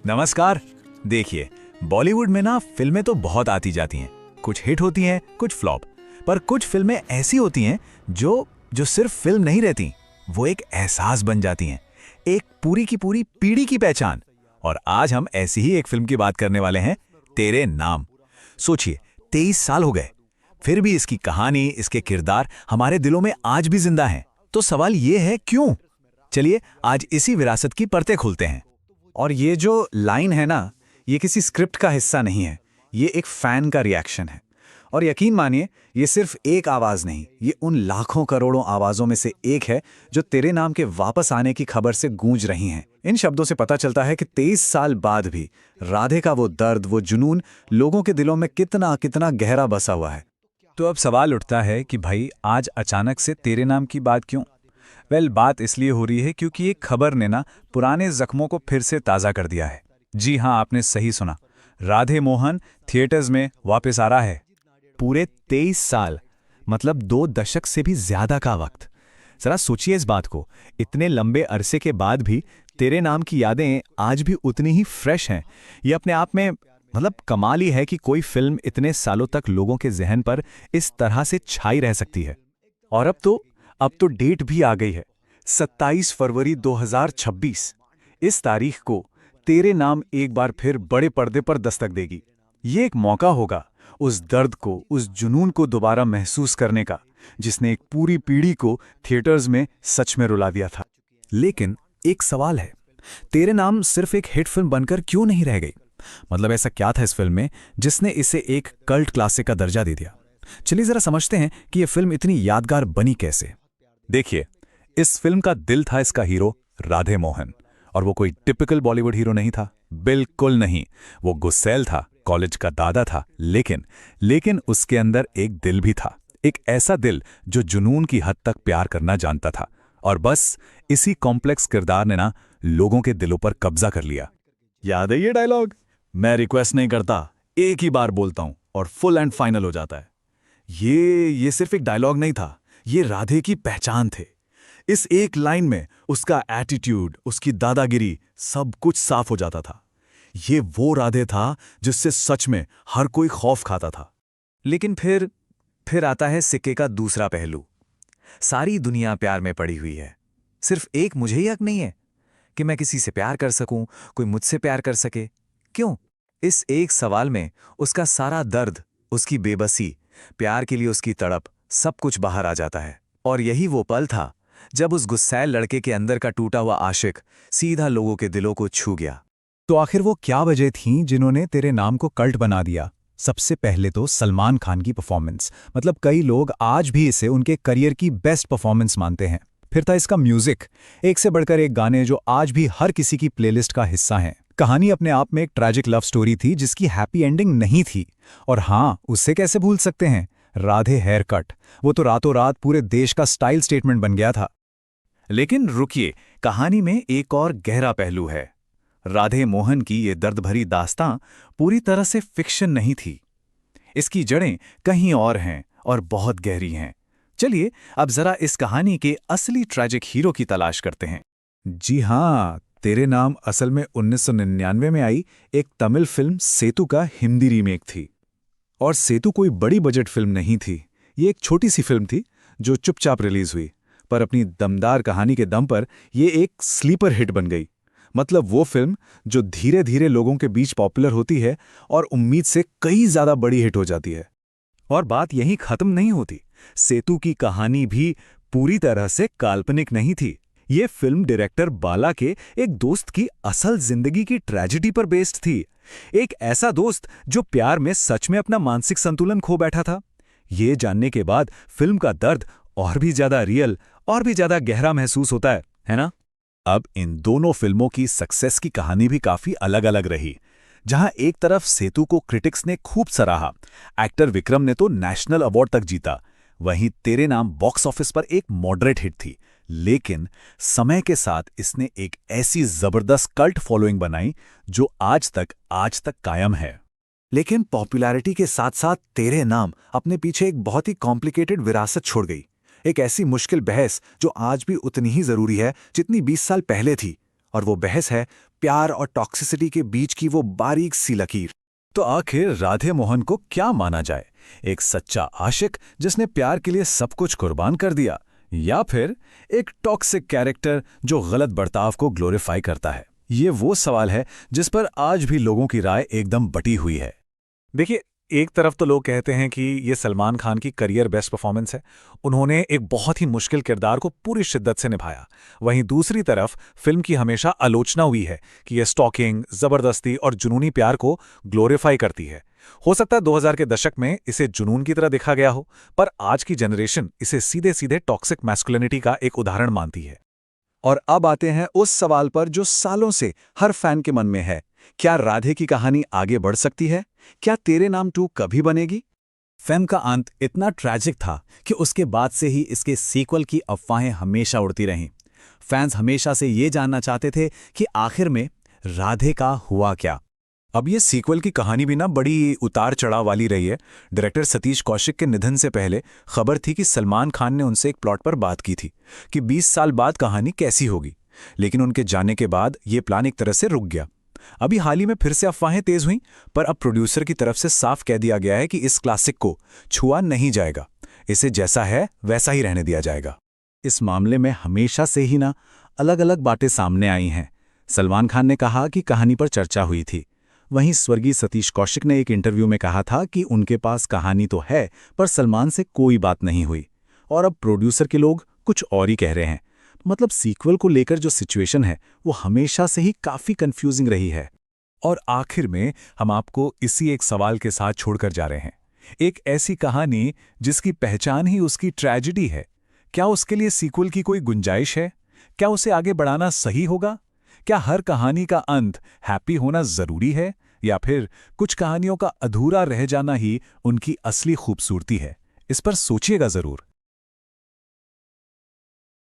नमस्कार। देखिए, बॉलीवुड में ना फिल्में तो बहुत आती जाती हैं। कुछ हिट होती हैं, कुछ फ्लॉप। पर कुछ फिल्में ऐसी होती हैं जो जो सिर्फ फिल्म नहीं रहती, वो एक एहसास बन जाती हैं, एक पूरी की पूरी पीढ़ी की पहचान। और आज हम ऐसी ही एक फिल्म की बात करने वाले हैं, तेरे नाम। सोचिए, 23 साल हो गए, फिर भी इसकी कहानी, इसके किरदार हमारे दिलों में आज भी जिंदा हैं। तो सवाल ये है, क्यों? चलिए आज इसी विरासत की परतें खोलते हैं। और ये जो लाइन है ना, ये किसी स्क्रिप्ट का हिस्सा नहीं है, ये एक फैन का रिएक्शन है। और यकीन मानिए, ये सिर्फ एक आवाज़ नहीं, ये उन लाखों करोड़ों आवाज़ों में से एक है जो तेरे नाम के वापस आने की खबर से गूंज रही हैं। इन शब्दों से पता चलता है कि 23 साल बाद भी राधे का वो दर्द, वो जुनून लोगों के दिलों में कितना कितना गहरा बसा हुआ है। तो अब सवाल उठता है कि भाई आज अचानक से तेरे नाम की बात क्यों? बात इसलिए हो रही है क्योंकि एक खबर ने ना पुराने जख्मों को फिर से ताज़ा कर दिया है। जी हाँ, आपने सही सुना, राधे मोहन थिएटर्स में वापस आ रहा है। पूरे 23 साल, मतलब 2 दशक से भी ज्यादा का वक्त। जरा सोचिए इस बात को, इतने लंबे अरसे के बाद भी तेरे नाम की यादें आज भी उतनी ही फ्रेश हैं। ये अपने आप में मतलब कमाल ही है कि कोई फिल्म इतने सालों तक लोगों के जहन पर इस तरह से छाई रह सकती है। और अब तो डेट भी आ गई है, 27 फरवरी 2026। इस तारीख को तेरे नाम एक बार फिर बड़े पर्दे पर दस्तक देगी। ये एक मौका होगा उस दर्द को, उस जुनून को दोबारा महसूस करने का, जिसने एक पूरी पीढ़ी को थिएटर्स में सच में रुला दिया था। लेकिन एक सवाल है, तेरे नाम सिर्फ एक हिट फिल्म बनकर क्यों नहीं रह गई? मतलब ऐसा क्या था इस फिल्म में जिसने इसे एक कल्ट क्लासिक का दर्जा दे दिया? चलिए जरा समझते हैं कि यह फिल्म इतनी यादगार बनी कैसे। देखिए, इस फिल्म का दिल था इसका हीरो राधे मोहन। और वो कोई टिपिकल बॉलीवुड हीरो नहीं था, बिल्कुल नहीं। वो गुस्सैल था, कॉलेज का दादा था, लेकिन उसके अंदर एक दिल भी था। एक ऐसा दिल जो जुनून की हद तक प्यार करना जानता था। और बस इसी कॉम्प्लेक्स किरदार ने ना लोगों के दिलों पर कब्जा कर लिया। याद है ये डायलॉग? मैं रिक्वेस्ट नहीं करता, एक ही बार बोलता हूं और फुल एंड फाइनल हो जाता है। ये सिर्फ एक डायलॉग नहीं था, ये राधे की पहचान थे। इस एक लाइन में उसका एटीट्यूड, उसकी दादागिरी, सब कुछ साफ हो जाता था। ये वो राधे था जिससे सच में हर कोई खौफ खाता था। लेकिन फिर आता है सिक्के का दूसरा पहलू। सारी दुनिया प्यार में पड़ी हुई है, सिर्फ एक मुझे ही हक नहीं है कि मैं किसी से प्यार कर सकूं, कोई मुझसे प्यार कर सके। क्यों? इस एक सवाल में उसका सारा दर्द, उसकी बेबसी, प्यार के लिए उसकी तड़प, सब कुछ बाहर आ जाता है। और यही वो पल था जब उस गुस्सैल लड़के के अंदर का टूटा हुआ आशिक सीधा लोगों के दिलों को छू गया। तो आखिर वो क्या वजह थी जिन्होंने तेरे नाम को कल्ट बना दिया? सबसे पहले तो सलमान खान की परफॉर्मेंस। मतलब कई लोग आज भी इसे उनके करियर की बेस्ट परफॉर्मेंस मानते हैं। फिर था इसका म्यूजिक, एक से बढ़कर एक गाने जो आज भी हर किसी की प्लेलिस्ट का हिस्सा हैं। कहानी अपने आप में एक ट्रैजिक लव स्टोरी थी जिसकी हैप्पी एंडिंग नहीं थी। और हाँ, उससे कैसे भूल सकते हैं, राधे हेयर कट। वो तो रातों रात पूरे देश का स्टाइल स्टेटमेंट बन गया था। लेकिन रुकिए, कहानी में एक और गहरा पहलू है। राधे मोहन की ये दर्द भरी दास्तां पूरी तरह से फिक्शन नहीं थी। इसकी जड़ें कहीं और हैं और बहुत गहरी हैं। चलिए अब जरा इस कहानी के असली ट्रैजिक हीरो की तलाश करते हैं। जी हाँ, तेरे नाम असल में 1999 में आई एक तमिल फिल्म सेतु का हिंदी रीमेक थी। और सेतु कोई बड़ी बजट फिल्म नहीं थी, ये एक छोटी सी फिल्म थी जो चुपचाप रिलीज हुई। पर अपनी दमदार कहानी के दम पर ये एक स्लीपर हिट बन गई। मतलब वो फिल्म जो धीरे धीरे लोगों के बीच पॉपुलर होती है और उम्मीद से कई ज्यादा बड़ी हिट हो जाती है। और बात यहीं खत्म नहीं होती। सेतु की कहानी भी पूरी तरह से काल्पनिक नहीं थी। ये फिल्म डायरेक्टर बाला के एक दोस्त की असल जिंदगी की ट्रेजेडी पर बेस्ड थी। एक ऐसा दोस्त जो प्यार में सच में अपना मानसिक संतुलन खो बैठा था। ये जानने के बाद फिल्म का दर्द और भी ज्यादा रियल और भी ज्यादा गहरा महसूस होता है ना? अब इन दोनों फिल्मों की सक्सेस की कहानी भी काफी अलग अलग रही। जहां एक तरफ सेतु को क्रिटिक्स ने खूब सराहा, एक्टर विक्रम ने तो नेशनल अवार्ड तक जीता, वहीं तेरे नाम बॉक्स ऑफिस पर एक मॉडरेट हिट थी। लेकिन समय के साथ इसने एक ऐसी जबरदस्त कल्ट फॉलोइंग बनाई जो आज तक कायम है। लेकिन पॉपुलैरिटी के साथ साथ तेरे नाम अपने पीछे एक बहुत ही कॉम्प्लिकेटेड विरासत छोड़ गई। एक ऐसी मुश्किल बहस जो आज भी उतनी ही जरूरी है जितनी 20 साल पहले थी। और वो बहस है प्यार और टॉक्सिसिटी के बीच की वो बारीक सी लकीर। तो आखिर राधे मोहन को क्या माना जाए, एक सच्चा आशिक जिसने प्यार के लिए सब कुछ कुर्बान कर दिया, या फिर एक टॉक्सिक कैरेक्टर जो गलत बर्ताव को ग्लोरीफाई करता है? ये वो सवाल है जिस पर आज भी लोगों की राय एकदम बटी हुई है। देखिए, एक तरफ तो लोग कहते हैं कि ये सलमान खान की करियर बेस्ट परफॉर्मेंस है, उन्होंने एक बहुत ही मुश्किल किरदार को पूरी शिद्दत से निभाया। वहीं दूसरी तरफ फिल्म की हमेशा आलोचना हुई है कि ये स्टॉकिंग, जबरदस्ती और जुनूनी प्यार को ग्लोरीफाई करती है। हो सकता है 2000 के दशक में इसे जुनून की तरह देखा गया हो, पर आज की जनरेशन इसे सीधे सीधे टॉक्सिक मैस्कुलिनिटी का एक उदाहरण मानती है। और अब आते हैं उस सवाल पर जो सालों से हर फैन के मन में है, क्या राधे की कहानी आगे बढ़ सकती है? क्या तेरे नाम 2 कभी बनेगी? फिल्म का अंत इतना ट्रैजिक था कि उसके बाद से ही इसके सीक्वल की अफवाहें हमेशा उड़ती रहीं। फैंस हमेशा से ये जानना चाहते थे कि आखिर में राधे का हुआ क्या। अब ये सीक्वल की कहानी भी ना बड़ी उतार चढ़ाव वाली रही है। डायरेक्टर सतीश कौशिक के निधन से पहले खबर थी कि सलमान खान ने उनसे एक प्लॉट पर बात की थी कि 20 साल बाद कहानी कैसी होगी, लेकिन उनके जाने के बाद ये प्लान एक तरह से रुक गया। अभी हाल ही में फिर से अफवाहें तेज हुईं, पर अब प्रोड्यूसर की तरफ से साफ कह दिया गया है कि इस क्लासिक को छुआ नहीं जाएगा, इसे जैसा है वैसा ही रहने दिया जाएगा। इस मामले में हमेशा से ही ना अलग अलग बातें सामने आई हैं। सलमान खान ने कहा कि कहानी पर चर्चा हुई थी, वहीं स्वर्गीय सतीश कौशिक ने एक इंटरव्यू में कहा था कि उनके पास कहानी तो है पर सलमान से कोई बात नहीं हुई। और अब प्रोड्यूसर के लोग कुछ और ही कह रहे हैं। मतलब सीक्वल को लेकर जो सिचुएशन है वो हमेशा से ही काफी कंफ्यूजिंग रही है। और आखिर में हम आपको इसी एक सवाल के साथ छोड़कर जा रहे हैं, एक ऐसी कहानी जिसकी पहचान ही उसकी ट्रेजेडी है। क्या उसके लिए सीक्वल की कोई गुंजाइश है? क्या उसे आगे बढ़ाना सही होगा? क्या हर कहानी का अंत हैप्पी होना जरूरी है, या फिर कुछ कहानियों का अधूरा रह जाना ही उनकी असली खूबसूरती है? इस पर सोचिएगा जरूर।